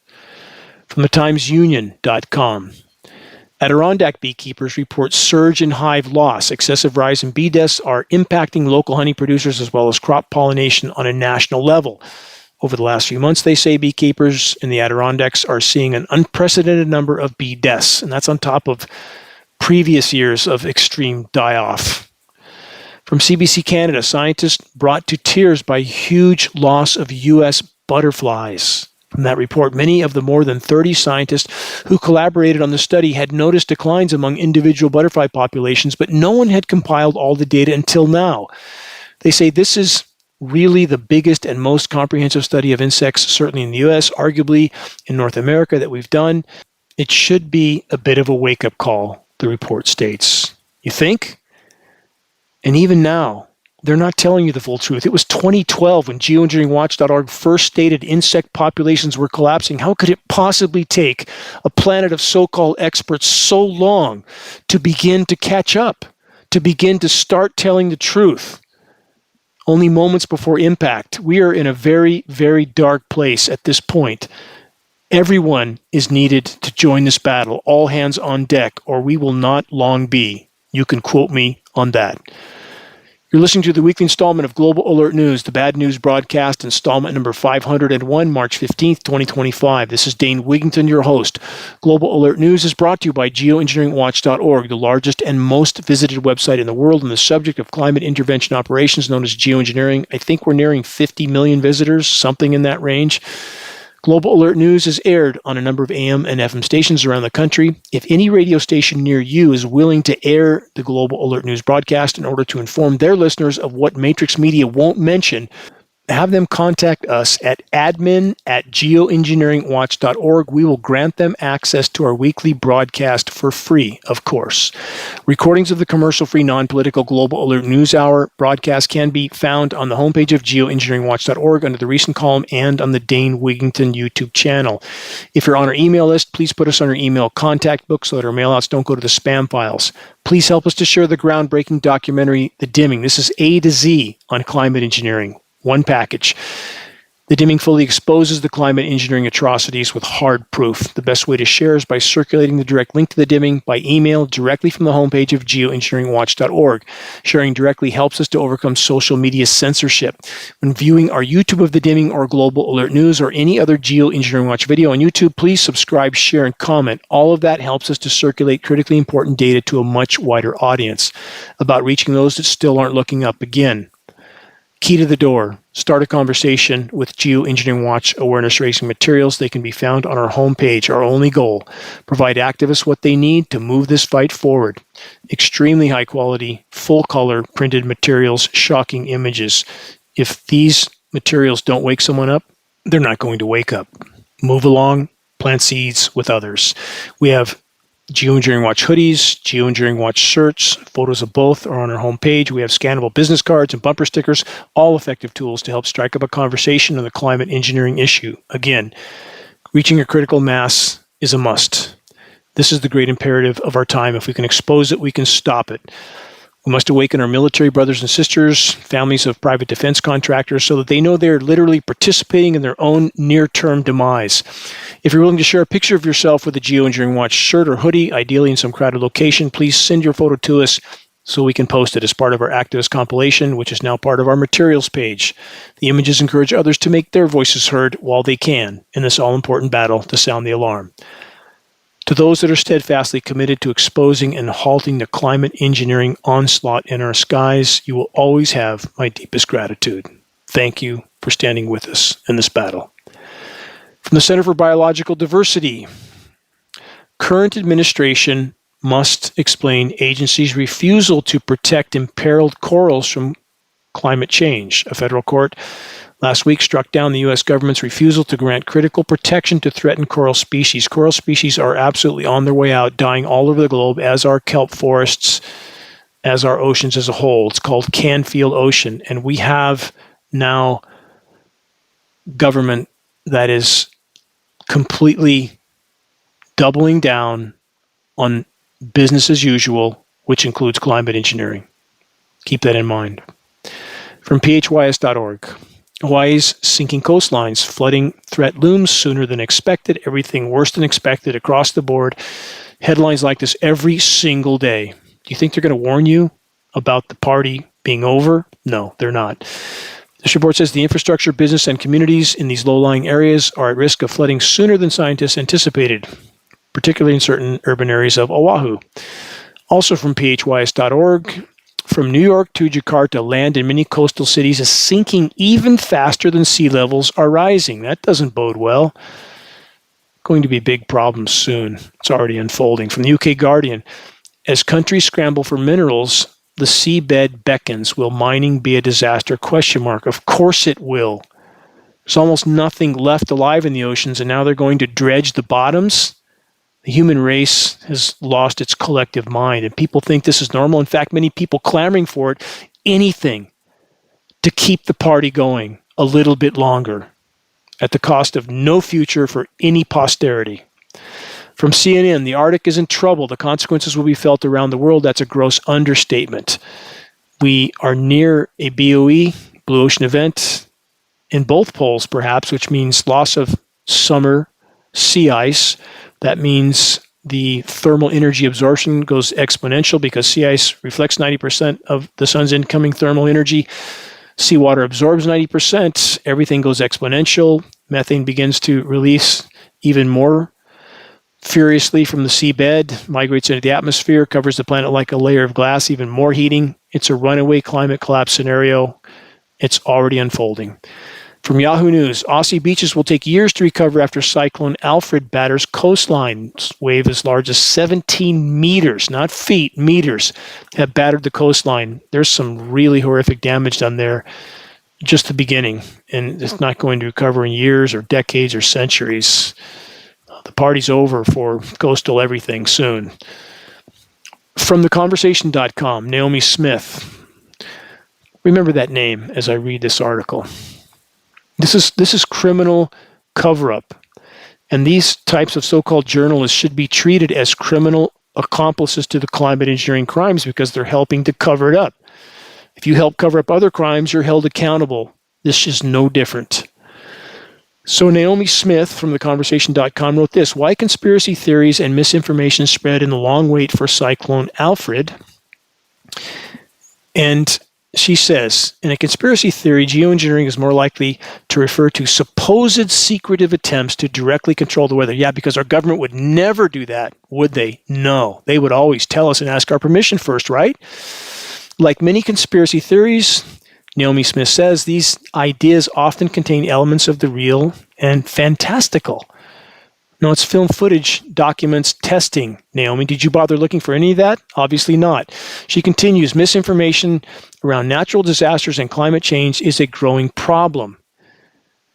From the TimesUnion.com. Adirondack beekeepers report surge in hive loss. Excessive rise in bee deaths are impacting local honey producers as well as crop pollination on a national level. Over the last few months, they say beekeepers in the Adirondacks are seeing an unprecedented number of bee deaths, and that's on top of previous years of extreme die-off. From CBC Canada, scientists brought to tears by huge loss of U.S. butterflies. From that report, many of the more than 30 scientists who collaborated on the study had noticed declines among individual butterfly populations, but no one had compiled all the data until now. They say this is really the biggest and most comprehensive study of insects, certainly in the U.S., arguably in North America, that we've done. It should be a bit of a wake-up call, the report states. You think? And even now, they're not telling you the full truth. It was 2012 when Geoengineeringwatch.org first stated insect populations were collapsing. How could it possibly take a planet of so-called experts so long to begin to catch up, to begin to start telling the truth? Only moments before impact. We are in a very, very dark place at this point. Everyone is needed to join this battle. All hands on deck, or we will not long be. You can quote me on that. You're listening to the weekly installment of Global Alert News, the Bad News Broadcast, installment number 501, March 15th, 2025. This is Dane Wigington, your host. Global Alert News is brought to you by Geoengineeringwatch.org, the largest and most visited website in the world on the subject of climate intervention operations known as geoengineering. I think we're nearing 50 million visitors, something in that range. Global Alert News is aired on a number of AM and FM stations around the country. If any radio station near you is willing to air the Global Alert News broadcast in order to inform their listeners of what Matrix Media won't mention, have them contact us at admin@geoengineeringwatch.org. We will grant them access to our weekly broadcast for free, of course. Recordings of the commercial-free, non-political Global Alert News Hour broadcast can be found on the homepage of geoengineeringwatch.org under the recent column and on the Dane Wigington YouTube channel. If you're on our email list, please put us on our email contact book so that our mailouts don't go to the spam files. Please help us to share the groundbreaking documentary, The Dimming. This is A to Z on climate engineering. One package. The Dimming fully exposes the climate engineering atrocities with hard proof. The best way to share is by circulating the direct link to The Dimming by email directly from the homepage of geoengineeringwatch.org. Sharing directly helps us to overcome social media censorship. When viewing our YouTube of The Dimming or Global Alert News or any other Geoengineering Watch video on YouTube, please subscribe, share, and comment. All of that helps us to circulate critically important data to a much wider audience about reaching those that still aren't looking up. Again, Key to the door. Start a conversation with Geoengineering Watch awareness raising materials. They can be found on our homepage. Our only goal, provide activists what they need to move this fight forward. Extremely high quality, full color printed materials, shocking images. If these materials don't wake someone up, they're not going to wake up. Move along, plant seeds with others. We have Geoengineering Watch hoodies, Geoengineering Watch shirts, photos of both are on our homepage. We have scannable business cards and bumper stickers, all effective tools to help strike up a conversation on the climate engineering issue. Again, reaching a critical mass is a must. This is the great imperative of our time. If we can expose it, we can stop it. We must awaken our military brothers and sisters, families of private defense contractors, so that they know they're literally participating in their own near-term demise. If you're willing to share a picture of yourself with a Geoengineering Watch shirt or hoodie, ideally in some crowded location, please send your photo to us so we can post it as part of our activist compilation, which is now part of our materials page. The images encourage others to make their voices heard while they can in this all-important battle to sound the alarm. To those that are steadfastly committed to exposing and halting the climate engineering onslaught in our skies, you will always have my deepest gratitude. Thank you for standing with us in this battle. From the Center for Biological Diversity, current administration must explain agencies' refusal to protect imperiled corals from climate change. A federal court last week struck down the U.S. government's refusal to grant critical protection to threatened coral species. Coral species are absolutely on their way out, dying all over the globe, as are kelp forests, as are oceans as a whole. It's called Canfield Ocean, and we have now government that is completely doubling down on business as usual, which includes climate engineering. Keep that in mind. From phys.org. Hawaii's sinking coastlines, flooding threat looms sooner than expected, everything worse than expected across the board. Headlines like this every single day. Do you think they're going to warn you about the party being over? No, they're not. This report says the infrastructure, business, and communities in these low-lying areas are at risk of flooding sooner than scientists anticipated, particularly in certain urban areas of Oahu. Also from phys.org, from New York to Jakarta, land in many coastal cities is sinking even faster than sea levels are rising. That doesn't bode well. Going to be a big problem soon. It's already unfolding. From the UK Guardian, as countries scramble for minerals, the seabed beckons. Will mining be a disaster? ? Of course it will. There's almost nothing left alive in the oceans, and now they're going to dredge the bottoms. The human race has lost its collective mind, and people think this is normal. In fact, many people clamoring for it, anything to keep the party going a little bit longer at the cost of no future for any posterity. From CNN, the Arctic is in trouble. The consequences will be felt around the world. That's a gross understatement. We are near a BOE, Blue Ocean event, in both poles perhaps, which means loss of summer sea ice. That means the thermal energy absorption goes exponential because sea ice reflects 90% of the sun's incoming thermal energy. Seawater absorbs 90%. Everything goes exponential. Methane begins to release even more furiously from the seabed, migrates into the atmosphere, covers the planet like a layer of glass, even more heating. It's a runaway climate collapse scenario. It's already unfolding. From Yahoo News, Aussie beaches will take years to recover after Cyclone Alfred batters coastlines. Wave as large as 17 meters, not feet, meters, have battered the coastline. There's some really horrific damage done there. Just the beginning, and it's not going to recover in years or decades or centuries. The party's over for coastal everything soon. From theconversation.com, Naomi Smith. Remember that name as I read this article. This is criminal cover-up. And these types of so-called journalists should be treated as criminal accomplices to the climate engineering crimes because they're helping to cover it up. If you help cover up other crimes, you're held accountable. This is no different. So Naomi Smith from theconversation.com wrote this: why conspiracy theories and misinformation spread in the long wait for Cyclone Alfred? And she says, in a conspiracy theory, geoengineering is more likely to refer to supposed secretive attempts to directly control the weather. Yeah, because our government would never do that, would they? No, they would always tell us and ask our permission first, right? Like many conspiracy theories, Naomi Smith says these ideas often contain elements of the real and fantastical. No, it's film footage documents testing. Naomi, did you bother looking for any of that? Obviously not. She continues, misinformation around natural disasters and climate change is a growing problem.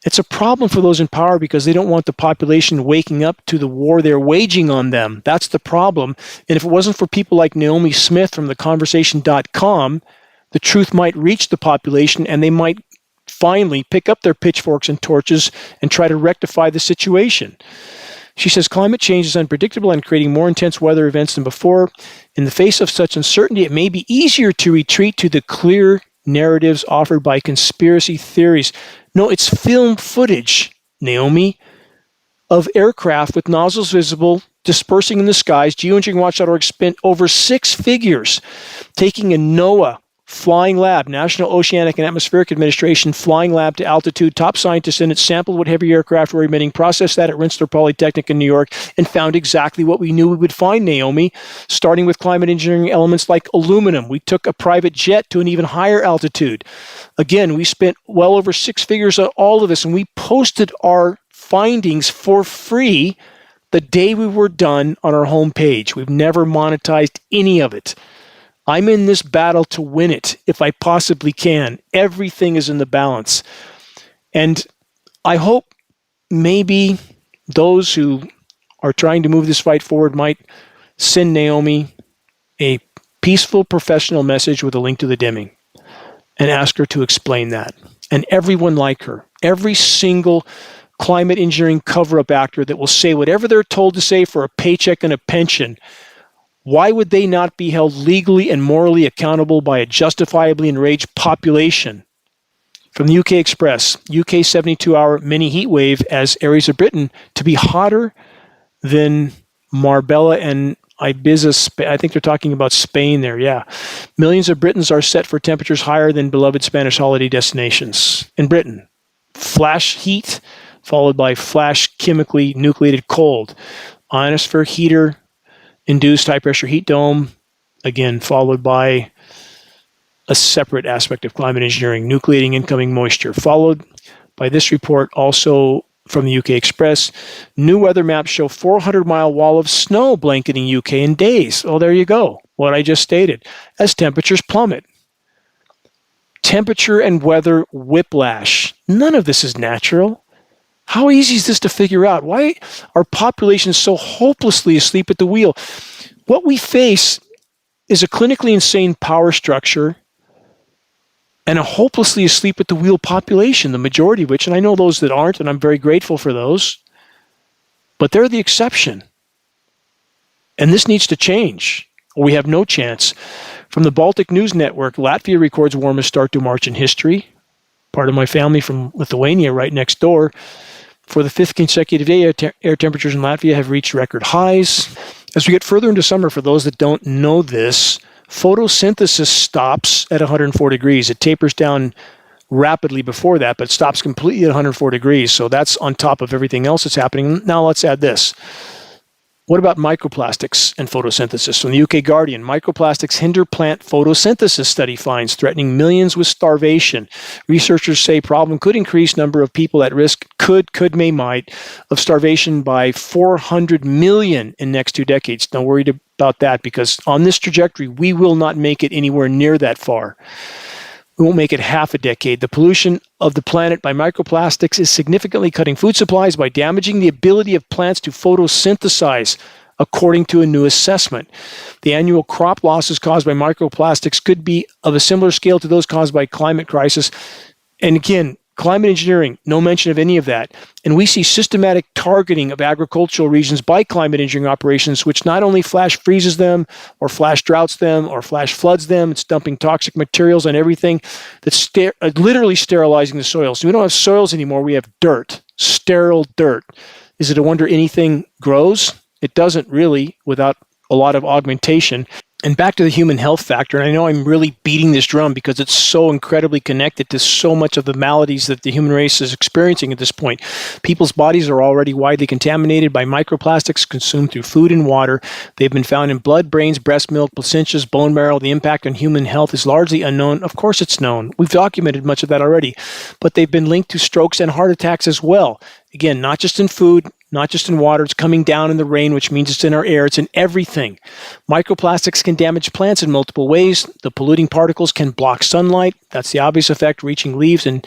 It's a problem for those in power because they don't want the population waking up to the war they're waging on them. That's the problem. And if it wasn't for people like Naomi Smith from theconversation.com, the truth might reach the population and they might finally pick up their pitchforks and torches and try to rectify the situation. She says climate change is unpredictable and creating more intense weather events than before. In the face of such uncertainty, it may be easier to retreat to the clear narratives offered by conspiracy theories. No, it's film footage, Naomi, of aircraft with nozzles visible dispersing in the skies. Geoengineeringwatch.org spent over 6 figures taking a NOAA flying lab, National Oceanic and Atmospheric Administration flying lab to altitude. Top scientists in it sampled what heavy aircraft were emitting, processed that at Rensselaer Polytechnic in New York, and found exactly what we knew we would find, Naomi, starting with climate engineering elements like aluminum. We took a private jet to an even higher altitude. Again, we spent well over 6 figures on all of this, and we posted our findings for free the day we were done on our homepage. We've never monetized any of it. I'm in this battle to win it if I possibly can. Everything is in the balance. And I hope maybe those who are trying to move this fight forward might send Naomi a peaceful professional message with a link to the Deming and ask her to explain that. And everyone like her, every single climate engineering cover-up actor that will say whatever they're told to say for a paycheck and a pension, why would they not be held legally and morally accountable by a justifiably enraged population? From the UK Express, UK 72-hour mini heat wave as areas of Britain to be hotter than Marbella and Ibiza. I think they're talking about Spain there, yeah. Millions of Britons are set for temperatures higher than beloved Spanish holiday destinations. In Britain, flash heat followed by flash chemically nucleated cold. Ionosphere heater induced high-pressure heat dome, again, followed by a separate aspect of climate engineering, nucleating incoming moisture, followed by this report also from the UK Express. New weather maps show 400-mile wall of snow blanketing UK in days. Oh, there you go, what I just stated, as temperatures plummet. Temperature and weather whiplash. None of this is natural. How easy is this to figure out? Why are populations so hopelessly asleep at the wheel? What we face is a clinically insane power structure and a hopelessly asleep at the wheel population, the majority of which, and I know those that aren't, and I'm very grateful for those, but they're the exception. And this needs to change, or we have no chance. From the Baltic News Network, Latvia records warmest start to March in history. Part of my family from Lithuania right next door. For the 5th consecutive day, air temperatures in Latvia have reached record highs. As we get further into summer, for those that don't know this, photosynthesis stops at 104 degrees. It tapers down rapidly before that, but stops completely at 104 degrees. So that's on top of everything else that's happening. Now let's add this. What about microplastics and photosynthesis? From the UK Guardian, microplastics hinder plant photosynthesis, study finds threatening millions with starvation. Researchers say problem could increase number of people at risk, might, of starvation by 400 million in next 2 decades. Don't worry about that, because on this trajectory, we will not make it anywhere near that far. We won't make it half a decade. The pollution of the planet by microplastics is significantly cutting food supplies by damaging the ability of plants to photosynthesize, according to a new assessment. The annual crop losses caused by microplastics could be of a similar scale to those caused by climate crisis. And again, climate engineering, no mention of any of that. And we see systematic targeting of agricultural regions by climate engineering operations, which not only flash freezes them or flash droughts them or flash floods them, it's dumping toxic materials on everything that's literally sterilizing the soils. So we don't have soils anymore, we have dirt, sterile dirt. Is it a wonder anything grows? It doesn't really without a lot of augmentation. And back to the human health factor, and I know I'm really beating this drum because it's so incredibly connected to so much of the maladies that the human race is experiencing at this point. People's bodies are already widely contaminated by microplastics consumed through food and water. They've been found in blood, brains, breast milk, placentas, bone marrow. The impact on human health is largely unknown. Of course it's known. We've documented much of that already. But they've been linked to strokes and heart attacks as well. Again, not just in food, not just in water, it's coming down in the rain, which means it's in our air, it's in everything. Microplastics can damage plants in multiple ways. The polluting particles can block sunlight. That's the obvious effect, reaching leaves and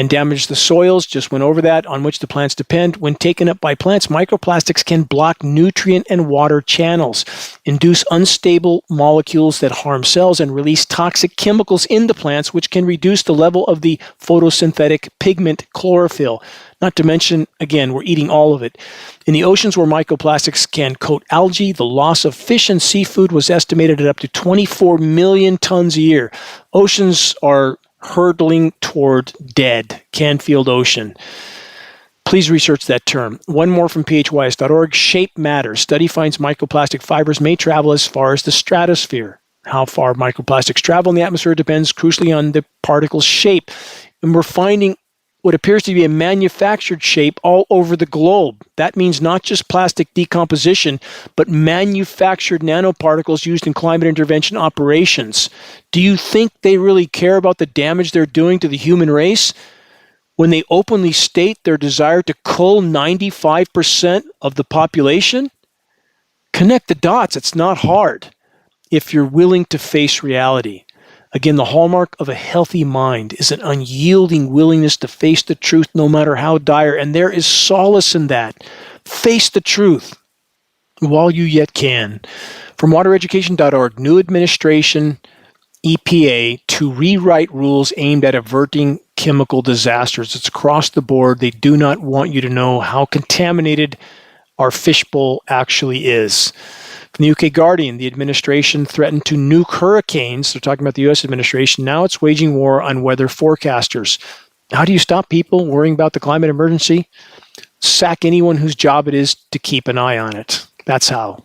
damage the soils. Just went over that, on which the plants depend. When taken up by plants, microplastics can block nutrient and water channels, induce unstable molecules that harm cells, and release toxic chemicals into plants, which can reduce the level of the photosynthetic pigment chlorophyll. Not to mention, again, we're eating all of it. In the oceans where microplastics can coat algae, the loss of fish and seafood was estimated at up to 24 million tons a year. Oceans are hurtling toward dead. Canfield Ocean. Please research that term. One more from phys.org. Shape matters. Study finds microplastic fibers may travel as far as the stratosphere. How far microplastics travel in the atmosphere depends crucially on the particle's shape. And we're finding what appears to be a manufactured shape all over the globe. That means not just plastic decomposition, but manufactured nanoparticles used in climate intervention operations. Do you think they really care about the damage they're doing to the human race when they openly state their desire to cull 95% of the population? Connect the dots. It's not hard if you're willing to face reality. Again, the hallmark of a healthy mind is an unyielding willingness to face the truth no matter how dire, and there is solace in that. Face the truth while you yet can. From watereducation.org, new administration, EPA, to rewrite rules aimed at averting chemical disasters. It's across the board. They do not want you to know how contaminated our fishbowl actually is. From the UK Guardian, the administration threatened to nuke hurricanes. They're talking about the U.S. administration. Now it's waging war on weather forecasters. How do you stop people worrying about the climate emergency? Sack anyone whose job it is to keep an eye on it. That's how.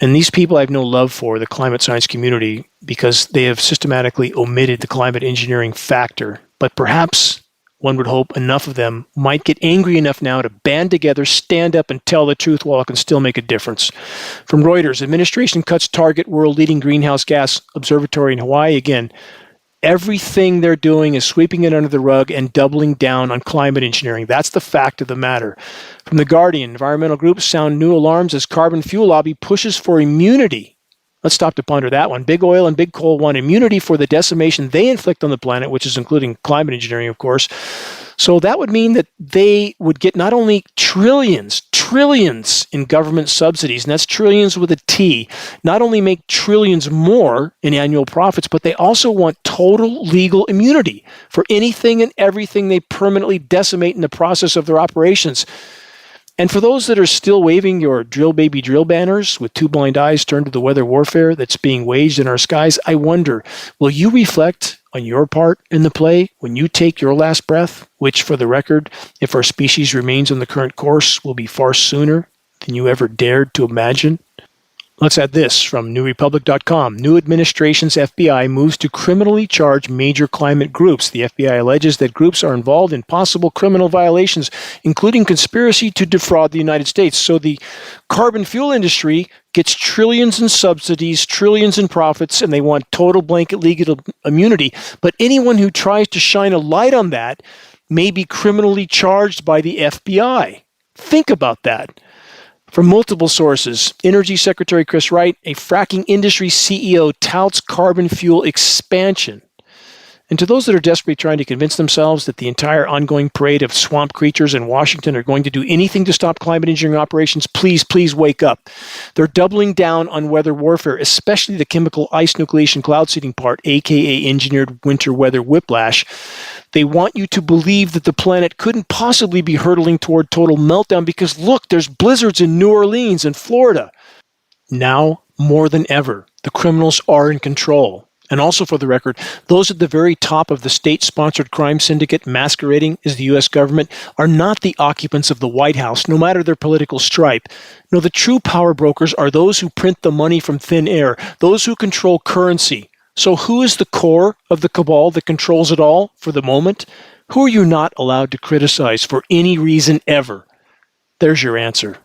And these people I have no love for, the climate science community, because they have systematically omitted the climate engineering factor. But perhaps one would hope enough of them might get angry enough now to band together, stand up, and tell the truth while it can still make a difference. From Reuters, administration cuts target world-leading greenhouse gas observatory in Hawaii. Again, everything they're doing is sweeping it under the rug and doubling down on climate engineering. That's the fact of the matter. From The Guardian, environmental groups sound new alarms as carbon fuel lobby pushes for immunity. Let's stop to ponder that one. Big oil and big coal want immunity for the decimation they inflict on the planet, which is including climate engineering, of course. So that would mean that they would get not only trillions in government subsidies, and that's trillions with a T, not only make trillions more in annual profits, but they also want total legal immunity for anything and everything they permanently decimate in the process of their operations. And for those that are still waving your drill baby drill banners with two blind eyes turned to the weather warfare that's being waged in our skies, I wonder, will you reflect on your part in the play when you take your last breath, which, for the record, if our species remains on the current course, will be far sooner than you ever dared to imagine? Let's add this from newrepublic.com. New administration's FBI moves to criminally charge major climate groups. The FBI alleges that groups are involved in possible criminal violations, including conspiracy to defraud the United States. So the carbon fuel industry gets trillions in subsidies, trillions in profits, and they want total blanket legal immunity. But anyone who tries to shine a light on that may be criminally charged by the FBI. Think about that. From multiple sources, Energy Secretary Chris Wright, a fracking industry CEO, touts carbon fuel expansion. And to those that are desperately trying to convince themselves that the entire ongoing parade of swamp creatures in Washington are going to do anything to stop climate engineering operations, please wake up. They're doubling down on weather warfare, especially the chemical ice nucleation cloud seeding part, aka engineered winter weather whiplash. They want you to believe that the planet couldn't possibly be hurtling toward total meltdown because, look, there's blizzards in New Orleans and Florida. Now, more than ever, the criminals are in control, And also, for the record, those at the very top of the state-sponsored crime syndicate masquerading as the U.S. government are not the occupants of the White House, no matter their political stripe. No, the true power brokers are those who print the money from thin air, those who control currency. So who is the core of the cabal that controls it all for the moment? Who are you not allowed to criticize for any reason ever? There's your answer.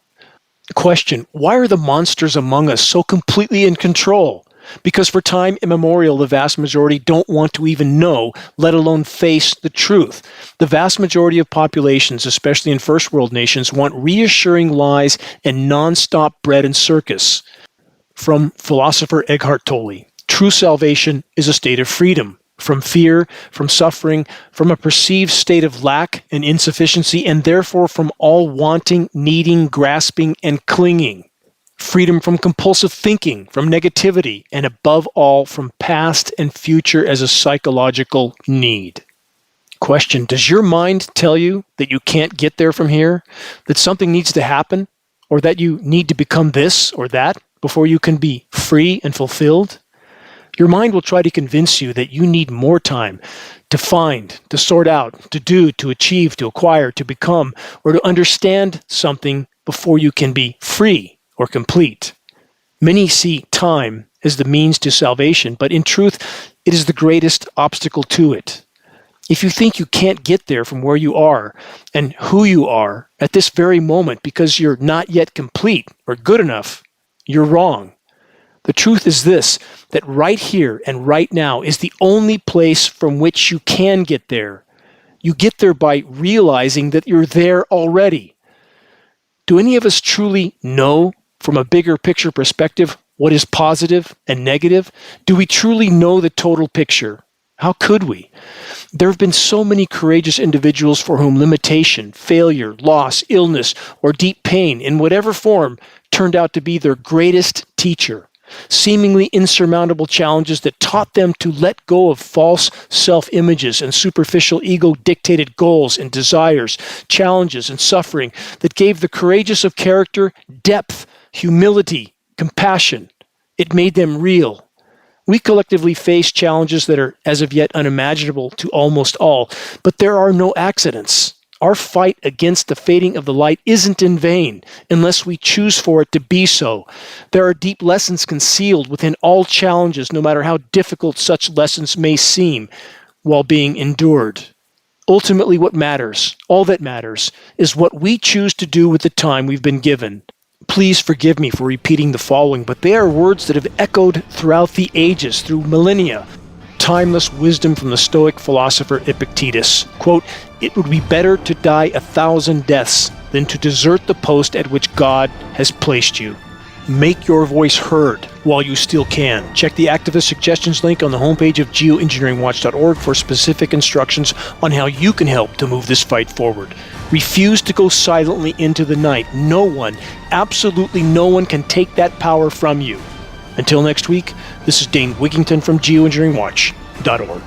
Question: why are the monsters among us so completely in control? Because for time immemorial, the vast majority don't want to even know, let alone face the truth. The vast majority of populations, especially in first world nations, want reassuring lies and non-stop bread and circus. From philosopher Eckhart Tolle, true salvation is a state of freedom from fear, from suffering, from a perceived state of lack and insufficiency, and therefore from all wanting, needing, grasping, and clinging. Freedom from compulsive thinking, from negativity, and above all, from past and future as a psychological need. Question: does your mind tell you that you can't get there from here, that something needs to happen, or that you need to become this or that before you can be free and fulfilled? Your mind will try to convince you that you need more time to find, to sort out, to do, to achieve, to acquire, to become, or to understand something before you can be free or complete. Many see time as the means to salvation, but in truth, it is the greatest obstacle to it. If you think you can't get there from where you are and who you are at this very moment because you're not yet complete or good enough, you're wrong. The truth is this, that right here and right now is the only place from which you can get there. You get there by realizing that you're there already. Do any of us truly know, from a bigger picture perspective, what is positive and negative? Do we truly know the total picture? How could we? There have been so many courageous individuals for whom limitation, failure, loss, illness, or deep pain in whatever form turned out to be their greatest teacher. Seemingly insurmountable challenges that taught them to let go of false self-images and superficial ego-dictated goals and desires, challenges and suffering that gave the courageous of character depth, humility, compassion. It made them real. We collectively face challenges that are as of yet unimaginable to almost all, but there are no accidents. Our fight against the fading of the light isn't in vain unless we choose for it to be so. There are deep lessons concealed within all challenges, no matter how difficult such lessons may seem, while being endured. Ultimately, what matters, all that matters, is what we choose to do with the time we've been given. Please forgive me for repeating the following, but they are words that have echoed throughout the ages, through millennia. Timeless wisdom from the Stoic philosopher Epictetus. Quote, "It would be better to die 1,000 deaths than to desert the post at which God has placed you." Make your voice heard while you still can. Check the activist suggestions link on the homepage of geoengineeringwatch.org for specific instructions on how you can help to move this fight forward. Refuse to go silently into the night. No one, absolutely no one, can take that power from you. Until next week, this is Dane Wigington from geoengineeringwatch.org.